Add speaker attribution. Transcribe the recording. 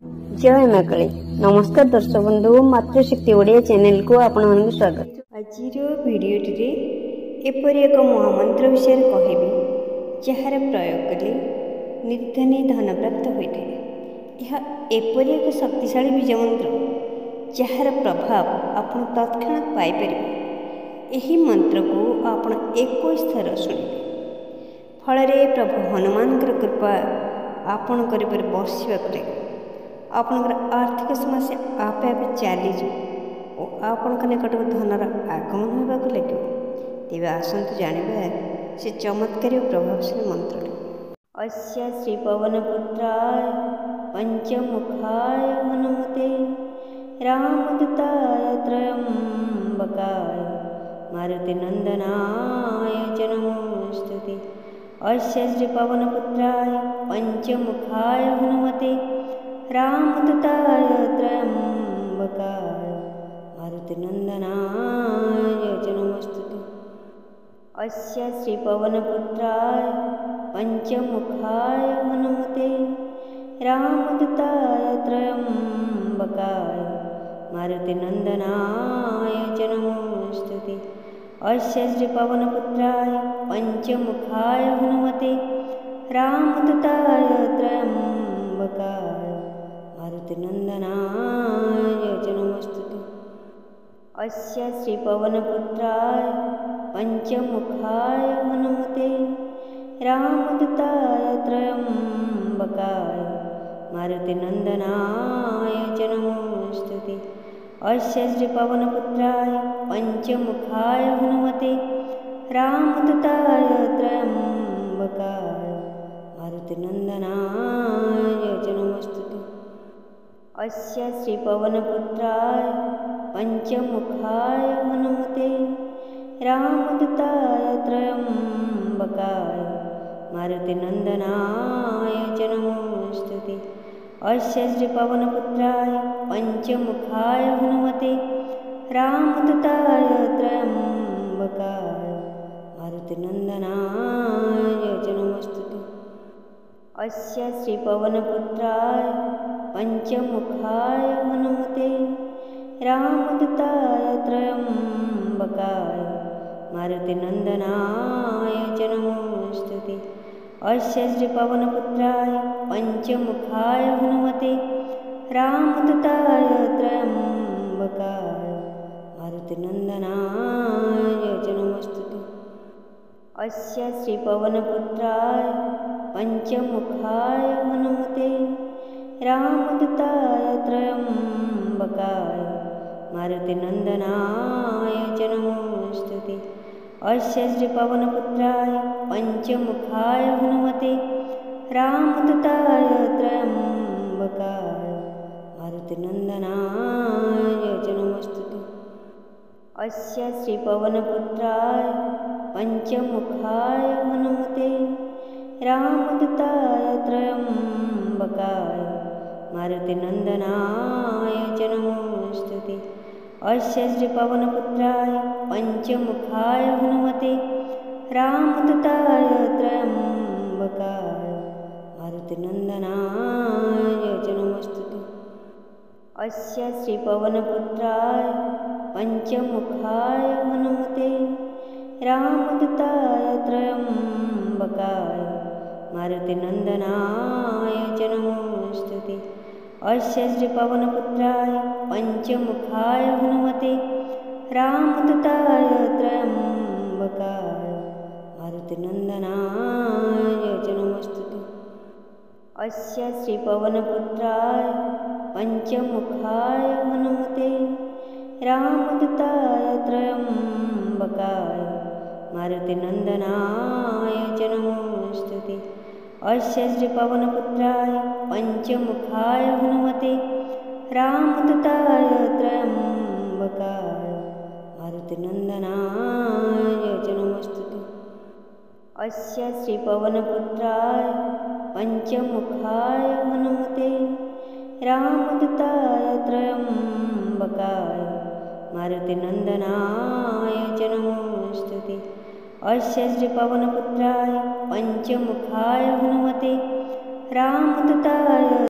Speaker 1: जय माँ काली। नमस्कार दर्शक बंधु, मातृशक्ति ओडिया चैनल को आपण मानक स्वागत। आज भिडियोटी एपरी एक महामंत्र विषय कहबी जार प्रयोग कले निर्धनी धन प्राप्त होता है। यह एपरी एक शक्तिशाली बीज मंत्र जार प्रभाव आपण तत्क्षणात पाइपर। यही मंत्र को आपण 21 थर शुणिबे, फल प्रभु हनुमान कृपा आपण पर बर्षा करे। आपणकर आर्थिक समस्या आपे आपे चलीज और आपण निकट धनर आगमन होगा लगे। तेज आसतु जाना से चमत्कारी और प्रभावशाली मंत्र। अस्य श्री पवनपुत्राय पंचमुखाय हनुमते रामदूताय त्रयंबकाय मारुतिनंदनाय च नमोस्तुते। अस्य श्री पवनपुत्राय पंचमुखाय हनुमते रामदूताय त्रयंबकाय मारुतिनंदनाय च नमोस्तुते। अस्य श्री पवनपुत्राय पंचमुखाय हनुमते रामदूताय त्रयंबकाय मारुतिनंदनाय च नमोस्तुते। अस्य श्री पवनपुत्राय पंचमुखाय हनुमते रामदूताय त्रयंबकाय मारुतिनंदनाय च नमोस्तुते। अस्य श्री पवनपुत्राय पंचमुखाय हनुमते रामदूताय त्रयंबकाय मारुतिनंदनाय च नमोस्तुते। अस्य श्री पवनपुत्राय पंचमुखाय हनुमते रामदूताय त्रयंबकाय मारुतिनंदनाय च नमोस्तुते। अस्य श्री पवनपुत्राय पंचमुखाय हनुमते रामदूताय त्रयंबकाय मारुतिनंदनाय च नमोस्तुते। अस्य श्री पवनपुत्राय पंचमुखाय हनुमते रामदूताय त्रयंबकाय मारुतिनंदनाय च नमोस्तुते। अस्य श्री पवनपुत्राय पंचमुखाय हनुमते रामदूताय त्रयंबकाय मारुतिनंदनाय च नमोस्तुते। अस्य श्री पवनपुत्राय पंचमुखाय हनुमते रामदूताय त्रयंबकाय मारुतिनंदनाय च नमोस्तुते। अस्य श्री पवनपुत्राय पंचमुखाय हनुमते रामदूताय त्रयंबकाय मारुतिनंदनाय च नमोस्तुते। अस्य श्री पवनपुत्राय पंचमुखाय हनुमते रामदूताय त्रयंबकाय मारुतिनंदनाय च नमोस्तुते। अस्य श्री पवनपुत्राय पंचमुखाय हनुमते रामदूताय त्रयंबकाय मारुतिनंदनाय च नमोस्तुते। अस्य श्री पवनपुत्राय पंचमुखाय हनुमते रामदूताय त्रयंबकाय मारुतिनंदनाय च नमोस्तुते। अस्य श्री पवनपुत्राय पंचमुखाय हनुमते रामदूताय त्रयंबकाय मारुतिनंदनाय च नमोस्तुते। अस्य श्री पवनपुत्राय पंचमुखाय हनुमते रामदूताय त्रयंबकाय मारुतिनंदनाय च नमोस्तुते। अस्य श्री पवनपुत्राय पंचमुखाय हनुमते रामदूताय त्रयंबकाय मारुतिनंदनाय च नमोस्तुते। अस्य श्री पवनपुत्राय पंचमुखाय हनुमते रामदूताय त्रयंबकाय मारुतिनंदनाय च नमोस्तुते। अस्य श्री पवनपुत्राय पंचमुखाय हनुमते रामदूताय त्रयंबकाय मारुतिनंदनाय च नमोस्तुते। अस्य श्री पवनपुत्राय पंचमुखाय हनुमते रामदूताय